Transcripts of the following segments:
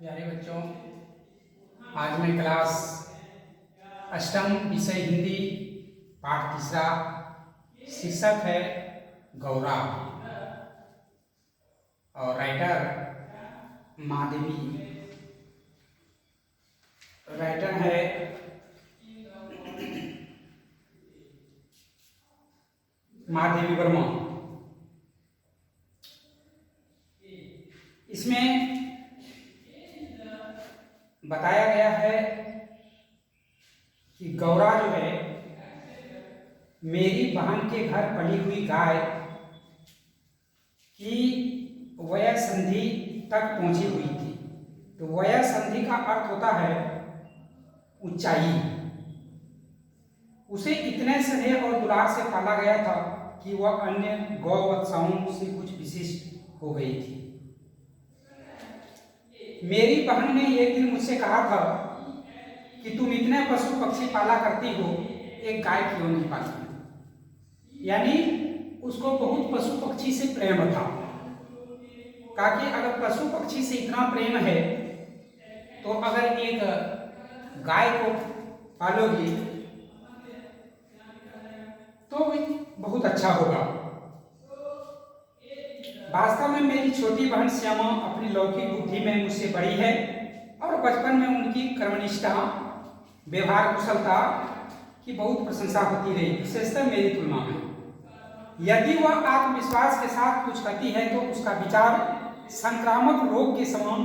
प्यारे बच्चों, आज मैं क्लास अष्टम विषय हिंदी पाठ तीसरा, शीर्षक है गौरा और राइटर महादेवी। राइटर है महादेवी वर्मा। इसमें बताया गया है कि गौरा जो है मेरी बहन के घर पली हुई गाय की वयः संधि तक पहुंची हुई थी। तो वयः संधि का अर्थ होता है ऊंचाई। उसे इतने स्नेह और दुलार से पाला गया था कि वह अन्य गौवत्साओं से कुछ विशिष्ट हो गई थी। मेरी बहन ने एक दिन मुझसे कहा था कि तुम इतने पशु पक्षी पाला करती हो, एक गाय क्यों नहीं पालती। यानी उसको बहुत पशु पक्षी से प्रेम था। कहा कि अगर पशु पक्षी से इतना प्रेम है तो अगर एक गाय को पालोगी तो बहुत अच्छा होगा। वास्तव में मेरी छोटी बहन श्यामा अपनी लौकिक बुद्धि में मुझसे बड़ी है और बचपन में उनकी कर्मनिष्ठा, व्यवहार कुशलता की बहुत प्रशंसा होती रही, विशेषतः मेरी तुलना में। यदि वह आत्मविश्वास के साथ कुछ कहती है तो उसका विचार संक्रामक रोग के समान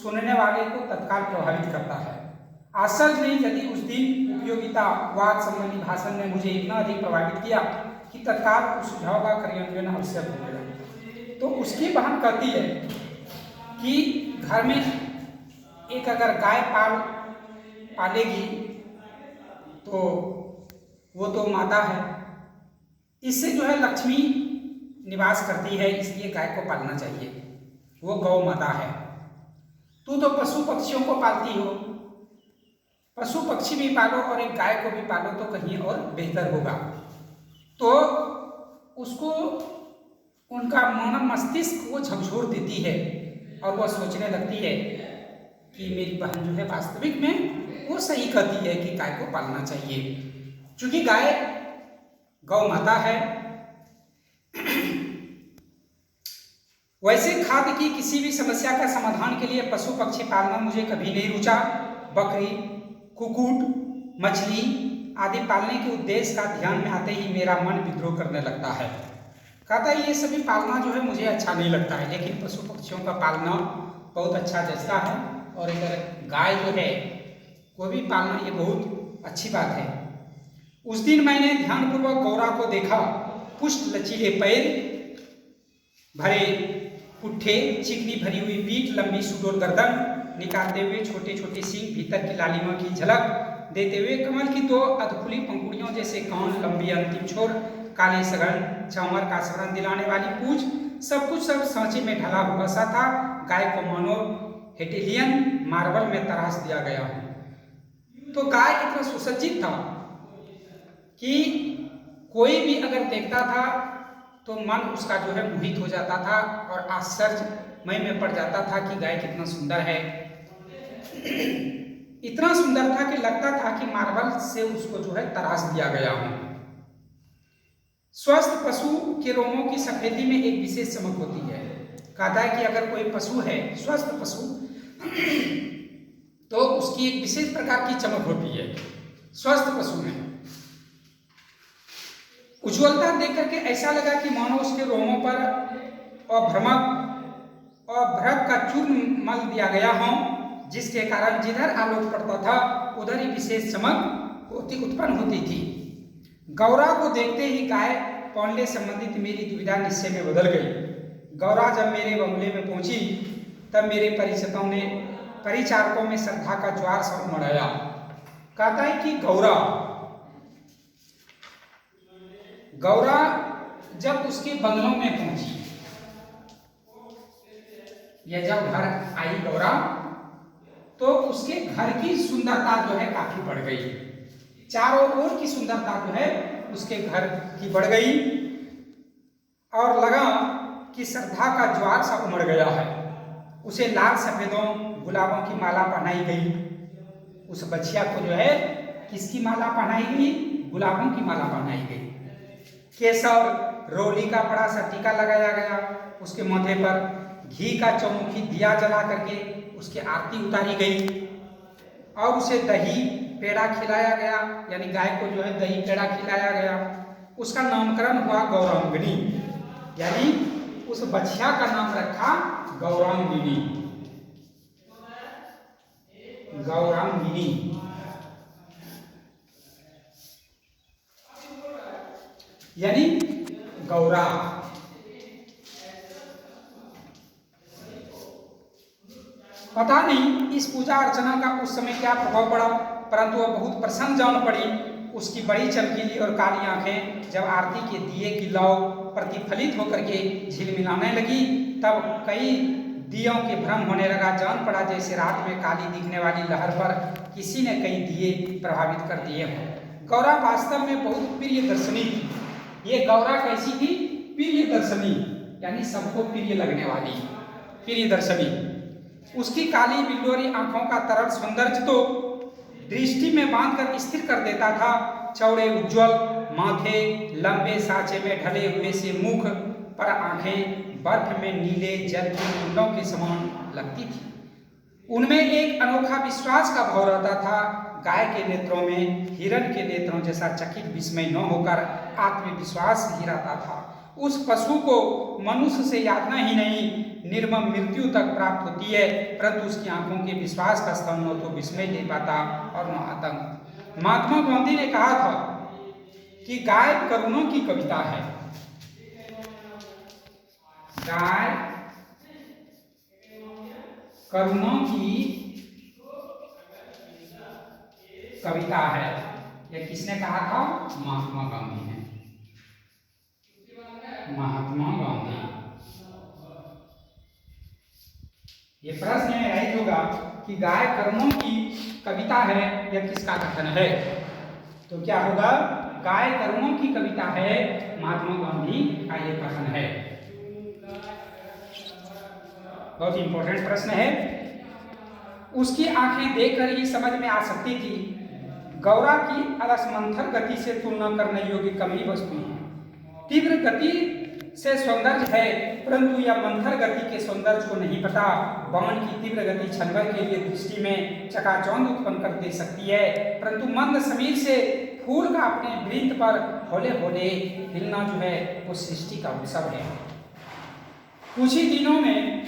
सुनने वाले को तत्काल प्रभावित करता है। आश्चर्य नहीं यदि उस दिन उपयोगितावाद संबंधी भाषण ने मुझे इतना अधिक प्रभावित किया कि तत्काल उस सुझाव का क्रियान्वयन आवश्यक हो गया। तो उसकी बहन कहती है कि घर में एक अगर गाय पालेगी तो वो तो माता है, इससे जो है लक्ष्मी निवास करती है, इसलिए गाय को पालना चाहिए, वो गौ माता है। तू तो पशु पक्षियों को पालती हो, पशु पक्षी भी पालो और एक गाय को भी पालो तो कहीं और बेहतर होगा। तो उसको उनका मन मस्तिष्क वो झकझोर देती है और वह सोचने लगती है कि मेरी बहन जो है वास्तविक में वो सही कहती है कि गाय को पालना चाहिए, क्योंकि गाय गौ माता है। वैसे खाद्य की किसी भी समस्या का समाधान के लिए पशु पक्षी पालना मुझे कभी नहीं रुचा। बकरी, कुक्कुट, मछली आदि पालने के उद्देश्य का ध्यान में आते ही मेरा मन विद्रोह करने लगता है। कहता है ये सभी पालना जो है मुझे अच्छा नहीं लगता है, लेकिन पशु पक्षियों का पालना बहुत अच्छा जचता है और अगर गाय जो है वो भी पालना ये बहुत अच्छी बात है। उस दिन मैंने ध्यानपूर्वक गौरा को देखा। पुष्ट लचीले पैर, भरे पुट्ठे, चिकनी भरी हुई पीठ, लंबी सुडौल गर्दन निकालते हुए छोटे छोटे सींग, भीतर की लालिमा की झलक देते हुए कमल की दो अधखुली पंखुड़ियों जैसे कान, लंबी अंतिम छोर, काले सघन चामर का स्मरण दिलाने वाली पूछ, सब कुछ सब सांचे में ढला हुआ सा था। गाय को मानो हेटेलियन मार्बल में तराश दिया गया हो। तो गाय इतना सुसज्जित था कि कोई भी अगर देखता था तो मन उसका जो है मोहित हो जाता था और आश्चर्यमय में पड़ जाता था कि गाय कितना सुंदर है। इतना सुंदर था कि लगता था कि मार्बल से उसको जो है तराश दिया गया हो। स्वस्थ पशु के रोमों की सफेदी में एक विशेष चमक होती है। कहता है कि अगर कोई पशु है, स्वस्थ पशु, तो उसकी एक विशेष प्रकार की चमक होती है स्वस्थ पशु में। उज्ज्वलता देख करके ऐसा लगा कि मानो उसके रोमों पर अभ्रक का चूर्ण मल दिया गया हो, जिसके कारण जिधर आलोक पड़ता था उधर ही विशेष चमक उत्पन्न होती थी। गौरा को देखते ही गाय पालने संबंधित मेरी दुविधा निश्चय में बदल गई। गौरा जब मेरे बंगले में पहुंची तब मेरे परिचारकों में श्रद्धा का ज्वार सा उमड़ आया। कहता है कि गौरा जब उसके बंगलों में पहुंची, या जब घर आई गौरा, तो उसके घर की सुंदरता जो है काफी बढ़ गई। चारों ओर की सुंदरता जो है उसके घर की बढ़ गई और लगा कि श्रद्धा का ज्वार सा उमड़ गया है। उसे लाल सफेदों, गुलाबों की माला पहनाई गई। उस बछिया को जो है किसकी माला पहनाई गई? गुलाबों की माला पहनाई गई। केसर रोली का बड़ा सा टीका लगाया गया, उसके माथे पर घी का चौमुखी दिया जला करके उसकी आरती उतारी गई और उसे दही पेड़ा खिलाया गया, यानी गाय को जो है दही पेड़ा खिलाया गया। उसका नामकरण हुआ गौरांगिनी, यानी उस बछिया का नाम रखा गौरांगिनी। गौरांगिनी यानी गौरा। पता नहीं इस पूजा अर्चना का उस समय क्या प्रभाव पड़ा, परंतु वह बहुत प्रसन्न जान पड़ी। उसकी बड़ी चमकीली और काली आंखें जब आरती के दिए की लौ प्रतिफलित होकर के झिलमिलाने लगी, तब कई दियों के भ्रम होने लगा। जान पड़ा जैसे रात में काली दिखने वाली लहर पर किसी ने कई दिए प्रभावित कर दिए हों। गौरा वास्तव में बहुत प्रिय दर्शनी थी। ये गौरा कैसी थी? प्रिय दर्शनी, यानी सबको प्रिय लगने वाली प्रिय दर्शनी। उसकी काली बिल्लोरी आंखों का तरल सौंदर्य तो दृष्टि में बांधकर स्थिर कर देता था। चौड़े उज्ज्वल माथे, लंबे सांचे में ढले हुए से मुख पर आंखें बर्फ में नीले जल की बूंदों के समान लगती थी। उनमें एक अनोखा विश्वास का भाव रहता था। गाय के नेत्रों में हिरण के नेत्रों जैसा चकित विस्मय न होकर आत्मविश्वास ही रहता था। उस पशु को मनुष्य से यातना ही नहीं, निर्मम मृत्यु तक प्राप्त होती है, परंतु उसकी आंखों के विश्वास का स्तंभ न तो विस्मय ले पाता और न आतंक। महात्मा गांधी ने कहा था कि गाय करुणों की कविता है। गाय करुणों की कविता है। यह किसने कहा था? महात्मा गांधी ने। महात्मा गांधी। ये प्रश्न में राइट होगा कि गाय करुणों की कविता है, यह किसका कथन है? तो क्या होगा? गाय करुणों की कविता है, महात्मा गांधी का ये कथन है। बहुत इंपॉर्टेंट प्रश्न है। उसकी आंखें देखकर ही समझ में आ सकती थी गौरा की अलस मंथर गति से तुलना करने योग्य कमी वस्तु है। तीव्र गति से सौंदर्य है, परंतु यह मंथर गति के सौंदर्य को नहीं पता। बाण की तीव्र गति क्षणभर के लिए दृष्टि में चकाचौंध उत्पन्न कर दे सकती है, परंतु मंद समीर से फूल का अपने वृंत पर होले होले हिलना जो है वो सृष्टि का उत्सव है। कुछ ही दिनों में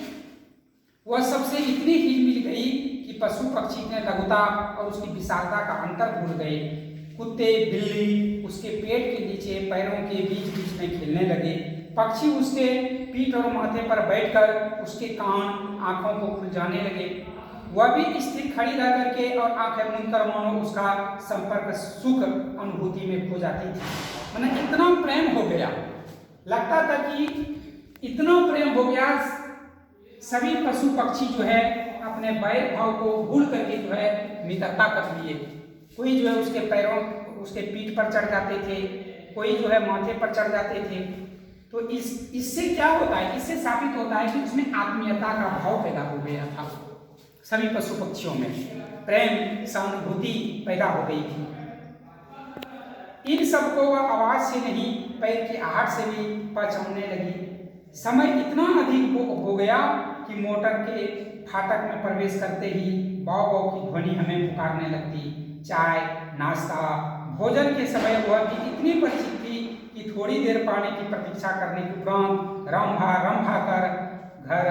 वह सबसे इतनी हिल मिल गई कि पशु पक्षी ने लघुता और उसकी विशालता का अंतर भूल गए। कुत्ते बिल्ली उसके पेट के नीचे पैरों के बीच बीच में खेलने लगे। पक्षी उसके पीठ और माथे पर बैठकर उसके कान आंखों को खुलजाने लगे। वह भी स्थिर खड़ी रह करके और आंखें मूंदकर मानो उसका संपर्क सुख अनुभूति में खो जाती थी। मैंने इतना प्रेम हो गया, लगता था कि इतना प्रेम हो गया, सभी पशु पक्षी जो है अपने बैर भाव को भूल करके जो है मित्रता कर लिए। कोई जो है उसके पैरों उसके पीठ पर चढ़ जाते थे, कोई जो है माथे पर चढ़ जाते थे। तो इससे क्या होता है? इससे साबित होता है कि उसमें आत्मीयता का भाव पैदा हो गया था। सभी पशु पक्षियों में प्रेम सहानुभूति पैदा हो गई थी। इन सबको वह आवाज से नहीं पैर की आहट से भी पहचानने लगी। समय इतना अधिक हो गया कि मोटर के फाटक में प्रवेश करते ही बाव बाव की ध्वनि हमें पुकारने लगती। चाय नाश्ता भोजन के समय वह भी इतनी परिचित थी कि थोड़ी देर पानी की प्रतीक्षा करने के उपरांत रंभा कर घर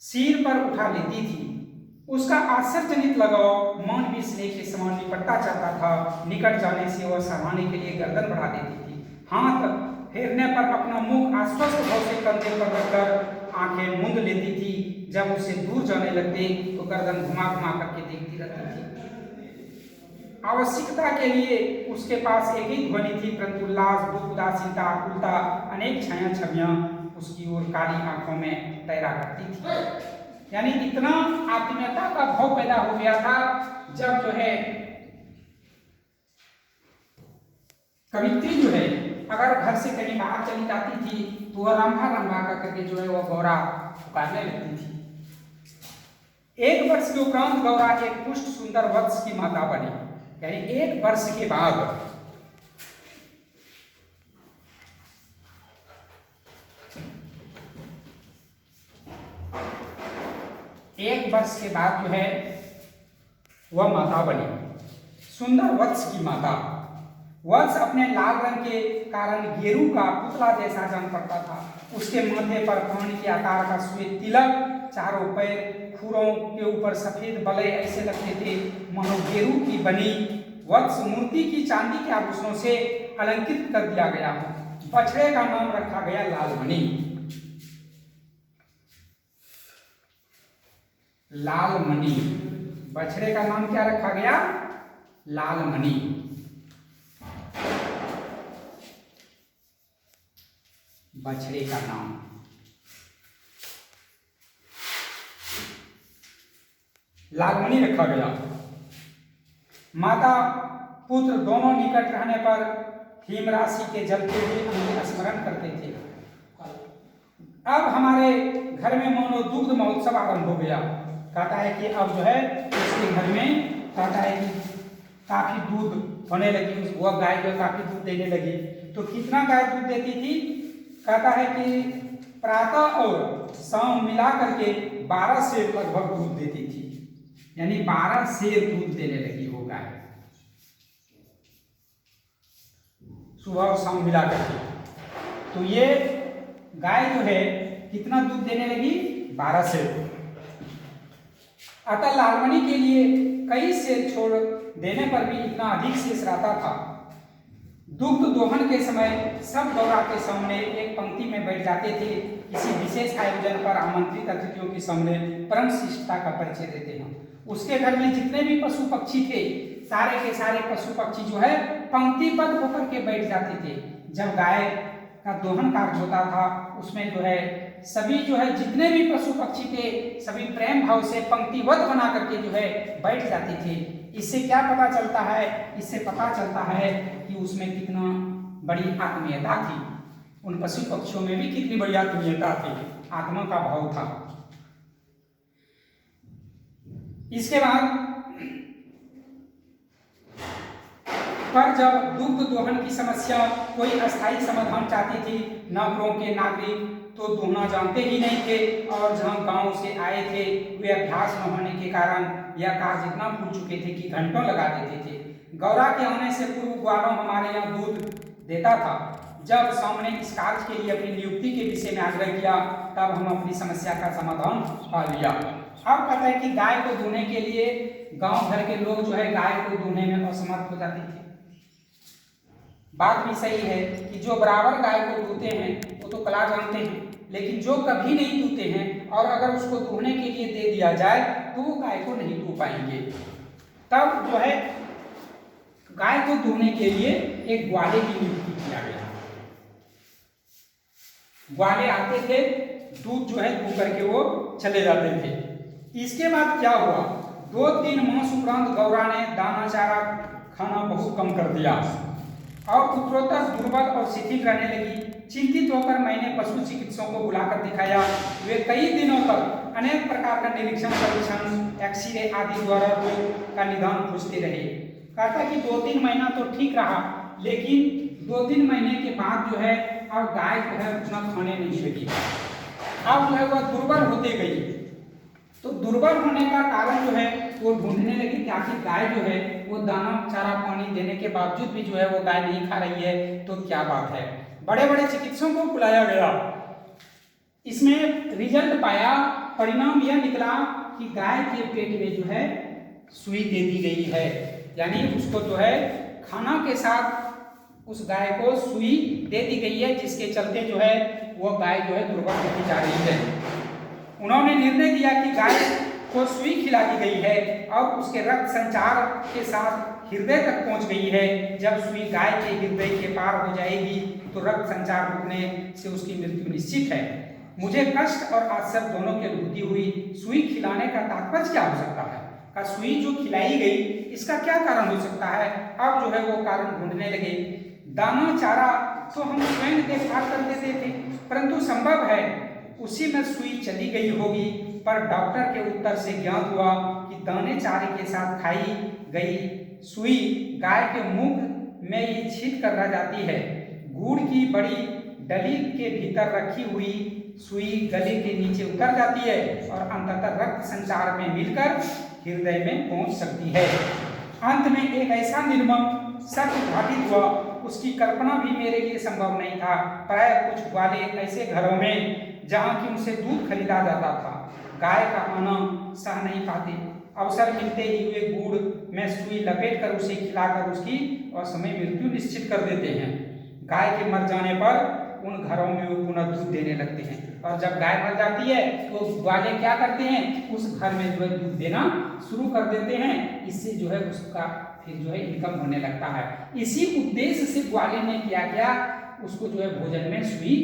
सिर पर उठा लेती थी। उसका आश्चर्यजनित लगाव मन भी स्नेह के समान निपटता चाहता था। निकट जाने से वह सहलाने के लिए गर्दन बढ़ा देती थी। हाथ फेरने पर अपना मुख आश्वस्त भाव से कंधे पर रखकर आंखें मूंद लेती थी। जब उसे दूर जाने लगते तो गर्दन घुमा घुमा करके देखती रहती थी। आवश्यकता के लिए उसके पास एक ही ध्वनि थी, परंतु उल्लास दुख उदासीनता आकुलता अनेक छाया छवियां उसकी ओर काली आंखों में तैरा करती थी। यानी इतना आत्मीयता का भाव पैदा हो गया था। जब जो है कवित्री जो है अगर घर से कहीं बाहर चली जाती थी तो वह रंभा रंभा करके जो है वह गौरा पुकारने लगती थी। 1 वर्ष के उपरांत गौरा एक पुष्ट सुंदर वत्स की माता बनी, यानी 1 वर्ष के बाद 1 वर्ष के बाद जो है वह माता बनी, सुंदर वत्स की माता। वत्स अपने लाल रंग के कारण गेरू का पुतला जैसा जान पड़ता था। उसके माथे पर पानी के आकार का श्वेत तिलक, चारों पैर खुरों के ऊपर सफेद बलय ऐसे लगते थे मानो गेरू की बनी। वत्स मूर्ति की चांदी के आभूषणों से अलंकृत कर दिया गया। बछड़े का नाम रखा गया लालमणि। लालमणि, बछड़े का नाम क्या रखा गया? लालमणि। बछड़े का नाम लालमणि रखा गया। माता पुत्र दोनों निकट रहने पर हिम राशि के जलते हुए उन्हें स्मरण करते थे। अब हमारे घर में मानो दुग्ध महोत्सव आरंभ हो गया। कहता है कि अब जो है उसके घर में कहता है कि काफी दूध होने लगी, वह गाय जो काफी दूध देने लगी। तो कितना गाय दूध देती थी? कहता है कि प्रातः और शाम मिला करके 12 सेर लगभग दूध देती थी, यानी 12 सेर दूध देने लगी वो गाय, सुबह और शाम मिला करके। तो ये गाय जो है कितना दूध देने लगी? 12 सेर। अतः लालमणि के लिए कई सेर छोड़ देने पर भी इतना अधिक शेष रहता था। दुग्ध दोहन के समय सब गौरा के सामने एक पंक्ति में बैठ जाते थे। किसी विशेष आयोजन पर आमंत्रित अतिथियों के सामने परम शिष्टता का परिचय देते हैं। उसके घर में जितने भी पशु पक्षी थे, सारे के सारे पशु पक्षी जो है पंक्तिबद्ध होकर के बैठ जाते थे। जब गाय का दोहन कार्य होता था उसमें जो है सभी जो है जितने भी पशु पक्षी थे सभी प्रेम भाव से पंक्तिबद्ध बना करके जो है बैठ जाते थे। इससे क्या पता चलता है? इससे पता चलता है कि उसमें कितना बड़ी आत्मीयता थी, उन पशु पक्षियों में भी कितनी बड़ी आत्मीयता थी, आत्मा का भाव था। इसके बाद पर जब दुग्ध दोहन की समस्या कोई अस्थायी समाधान चाहती थी, नगरों के नागरिक तो दोहना जानते ही नहीं थे और जहां गांव से आए थे वे अभ्यास न होने के कारण यह कार्य इतना भूल चुके थे कि घंटों लगा देते थे। गौरा के आने से पूर्व ग्वालों हमारे यहाँ दूध देता था। जब सामने इस कार्य के लिए अपनी नियुक्ति के विषय में आग्रह किया तब हम अपनी समस्या का समाधान पा लिया। अब कहता है कि गाय को दूहने के लिए गांव भर के लोग जो है गाय को दूहने में असमर्थ हो जाते थे। बात भी सही है कि जो बराबर गाय को दूहते हैं वो तो कला जानते हैं, लेकिन जो कभी नहीं दूहते हैं और अगर उसको दूहने के लिए दे दिया जाए तो वो गाय को नहीं दूह पाएंगे। तब जो है गाय को दूहने के लिए एक ग्वाले की नियुक्ति किया गया। ग्वाले आते थे, दूध जो है दूह करके वो चले जाते थे। इसके बाद क्या हुआ? 2-3 मास उपरांत गौरा ने दाना चारा खाना बहुत कम कर दिया और उत्तरोत्तर दुर्बल और शिथिल रहने लगी। चिंतित होकर मैंने पशु चिकित्सकों को बुलाकर दिखाया। वे कई दिनों तक अनेक प्रकार का निरीक्षण, परीक्षण, एक्सरे आदि द्वारा रोग का निदान पूछते रहे। कहता कि 2-3 महीना तो ठीक रहा, लेकिन 2-3 महीने के बाद जो है अब गाय जो है उतना खाने नहीं लगी। अब जो है वह दुर्बल होते गई। तो दुर्बल होने का कारण जो है वो ढूंढने लगी कि आखिर गाय जो है वो दाना चारा पानी देने के बावजूद भी जो है वो गाय नहीं खा रही है, तो क्या बात है। बड़े बड़े चिकित्सकों को बुलाया गया। इसमें रिजल्ट पाया, परिणाम यह निकला कि गाय के पेट में जो है सुई दे दी गई है, यानी उसको जो है खाना के साथ उस गाय को सुई दे दी गई है, जिसके चलते जो है वो गाय जो है दुर्बल होती जा रही है। उन्होंने निर्णय दिया कि गाय को सुई खिला दी गई है और उसके रक्त संचार के साथ हृदय तक पहुंच गई है। जब सुई गाय के हृदय के पार हो जाएगी तो रक्त संचार रुकने से उसकी मृत्यु निश्चित है। मुझे कष्ट और आश्चर्य दोनों की अनुभूति हुई। सुई खिलाने का तात्पर्य क्या हो सकता है? का सुई जो खिलाई गई इसका क्या कारण हो सकता है? अब जो है वो कारण ढूंढने लगे। दाना चारा तो हम स्वयं देखभाल कर देते थे, परंतु संभव है उसी में सुई चली गई होगी। पर डॉक्टर के उत्तर से ज्ञात हुआ कि दाने चारे के साथ खाई गई सुई गाय के मुख में ही छींट कर रह जाती है। गुड़ की बड़ी डली के भीतर रखी हुई सुई गले के नीचे उतर जाती है और अंततः रक्त संचार में मिलकर हृदय में पहुंच सकती है। अंत में एक ऐसा निर्मम सत्य घटित हुआ, उसकी कल्पना भी मेरे लिए संभव नहीं था। प्राय कुछ वाले ऐसे घरों में जहाँ की उनसे दूध खरीदा जाता था, गाय का आना सह नहीं पाते, अवसर मिलते ही वे गुड़ में सुई लपेट कर उसे खिलाकर उसकी असमय मृत्यु निश्चित कर देते हैं। गाय के मर जाने पर उन घरों में वो पुनः दूध देने लगते हैं, और जब गाय मर जाती है तो ग्वाले क्या करते हैं, उस घर में जो है दूध देना शुरू कर देते हैं। इससे जो है उसका फिर जो है इनकम होने लगता है। इसी उद्देश्य से ग्वाले ने क्या किया, उसको जो है भोजन में सुई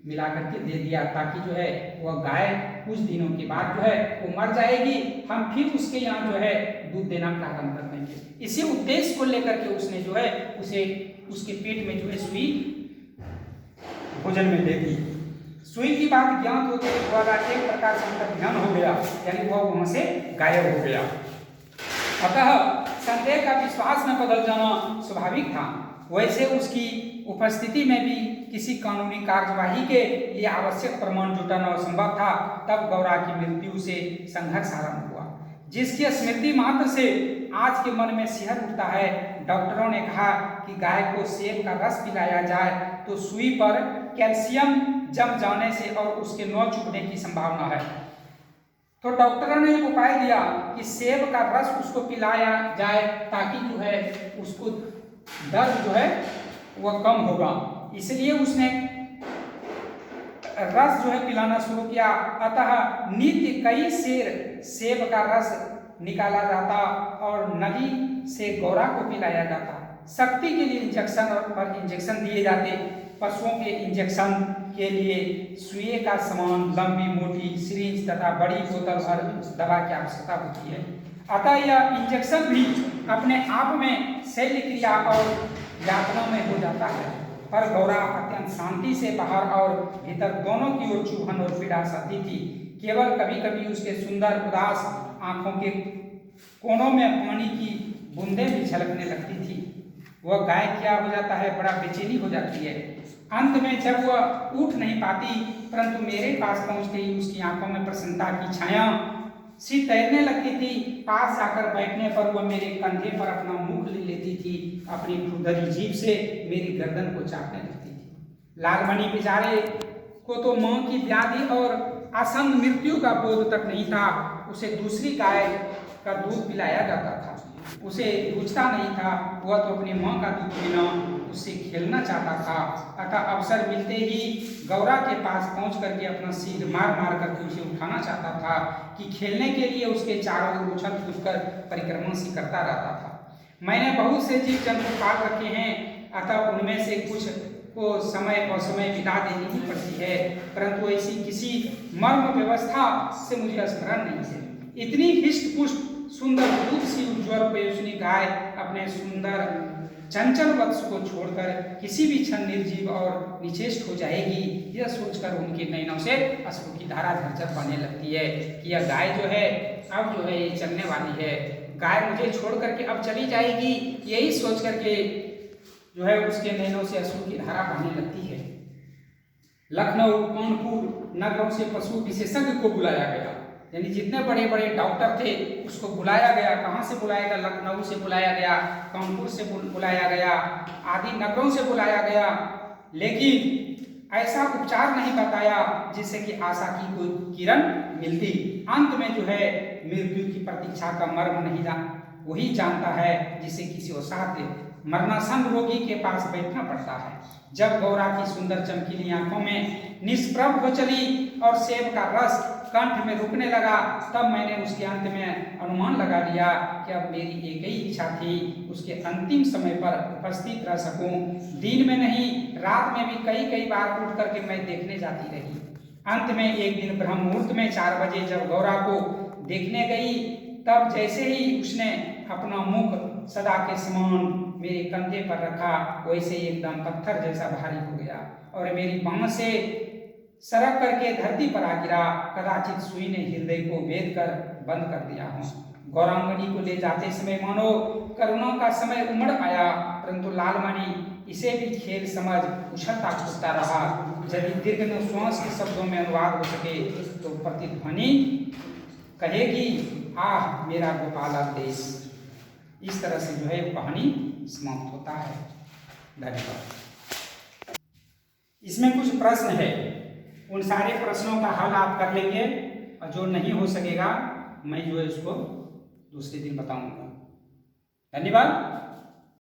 मिला करके दे दिया, ताकि जो है वह गाय कुछ दिनों के बाद जो है वो मर जाएगी, हम फिर उसके यहाँ जो है दूध देना प्रारंभ कर देंगे। इसी उद्देश्य को लेकर के उसने जो है उसे उसके पेट में जो है सुई भोजन में दे दी। सुई की बात ज्ञात होते ही ग्वाला एक प्रकार से उनका ध्यान हो गया, यानी वह वहां से गायब हो गया। अतः संदेह का विश्वास में बदल जाना स्वाभाविक था। वैसे उसकी उपस्थिति में भी किसी कानूनी कार्यवाही के लिए आवश्यक प्रमाण जुटाना असंभव था। तब गौरा की मृत्यु से संघर्ष आरंभ हुआ, जिसकी स्मृति मात्र से आज के मन में सिहर उठता है। डॉक्टरों ने कहा कि गाय को सेब का रस पिलाया जाए तो सुई पर कैल्शियम जम जाने से और उसके नौ चुभने की संभावना है। तो डॉक्टरों ने एक उपाय दिया कि सेब का रस उसको पिलाया जाए, ताकि जो है उसको दर्द जो है वह कम होगा। इसलिए उसने रस जो है पिलाना शुरू किया। अतः नित्य कई सेर सेब का रस निकाला जाता और नली से गौरा को पिलाया जाता। शक्ति के लिए इंजेक्शन दिए जाते। पशुओं के इंजेक्शन के लिए सुई का समान लंबी मोटी सिरिंज तथा बड़ी बोतल भर दवा की आवश्यकता होती है। अतः यह इंजेक्शन भी अपने आप में शल्य क्रिया और यातना में हो जाता है। पर गौरा अत्यंत शांति से बाहर और भीतर दोनों की ओर चुभन और पीड़ा सहती थी। केवल कभी कभी उसके सुंदर उदास आंखों के कोनों में पानी की बूंदें भी झलकने लगती थी। वह गाय क्या हो जाता है, बड़ा बेचैनी हो जाती है। अंत में जब वह उठ नहीं पाती, परंतु मेरे पास पहुंचते ही उसकी आंखों में प्रसन्नता की छाया सी तैरने लगती थी। पास जाकर बैठने पर वह मेरे कंधे पर अपना मुख ले लेती थी, अपनी खुरदरी जीभ से मेरी गर्दन को चाटने लगती थी। लालमणि बेचारे को तो मां की व्याधि और आसन्न मृत्यु का बोध तक नहीं था। उसे दूसरी गाय का दूध पिलाया जाता था, उसे रुचता नहीं था। वह तो अपनी माँ का दूध पीना, उससे खेलना चाहता था। अतः अवसर मिलते ही गौरा के पास पहुंच करके अपना सिर मार मार करके उसे उठाना चाहता था कि खेलने के लिए उसके चारों ओर उछल कूद कर परिक्रमा सी करता रहता था। मैंने बहुत से जीव जंतु पाल रखे हैं, अतः उनमें से कुछ को समय और समय बिता देनी ही पड़ती है, परंतु ऐसी किसी मर्म व्यवस्था से मुझे स्मरण नहीं है। इतनी हिष्ट पुष्ट सुंदर दूध सी उज्ज्वल पेशनी गाय अपने सुंदर चंचल वत्स को छोड़कर किसी भी क्षण निर्जीव और निचेष्ट हो जाएगी, यह सोचकर उनके नैनों से अश्रु की धारा झरझर बहने लगती है कि यह गाय जो है अब जो है ये चलने वाली है, गाय मुझे छोड़ करके अब चली जाएगी। यही सोच करके जो है उसके नैनों से अश्रु की धारा बहने लगती है। लखनऊ कानपुर नगरों से पशु विशेषज्ञ को बुलाया गया, यानी जितने बड़े बड़े डॉक्टर थे उसको बुलाया गया। कहाँ से बुलाया गया? लखनऊ से बुलाया गया, कानपुर से बुलाया गया, आदि नगरों से बुलाया गया, लेकिन ऐसा उपचार नहीं बताया जिससे कि आशा की कोई किरण मिलती। अंत में जो है मृत्यु की प्रतीक्षा का मर्म नहीं वही जानता है जिसे किसी असाध्य मरणासन रोगी के पास बैठना पड़ता है। जब गौरा की सुंदर चमकीली आंखों में निष्प्रभ हो चली और सेब का रस कंठ में रुकने लगा, तब मैंने उसके अंत में अनुमान लगा लिया कि अब मेरी एक ही इच्छा थी, उसके अंतिम समय पर उपस्थित रह सकूं। दिन में नहीं रात में भी कई बार उठ करके मैं देखने जाती रही। अंत में एक दिन ब्रह्म मुहूर्त में 4 बजे जब गौरा को देखने गई, तब जैसे ही उसने अपना मुख सदा के समान मेरे कंधे पर रखा, वैसे एकदम पत्थर जैसा भारी हो गया और मेरी बांह से सरक करके धरती पर आ गिरा, कदाचित सुई ने हृदय को वेद कर बंद कर दिया हो। गौरांगनी को ले जाते समय मानो करुणा का समय उमड़ आया, परंतु लालमणि इसे भी खेल समझ उछलता कूदता रहा। यदि दीर्घ श्वास के शब्दों में अनुवाद हो सके तो प्रतिध्वनि कहेगी, आह मेरा गोपाला देश। इस तरह से जो है कहानी समाप्त होता है। धन्यवाद। इसमें कुछ प्रश्न है, उन सारे प्रश्नों का हल आप कर लेंगे, और जो नहीं हो सकेगा मैं जो है इसको दूसरे दिन बताऊंगा। धन्यवाद।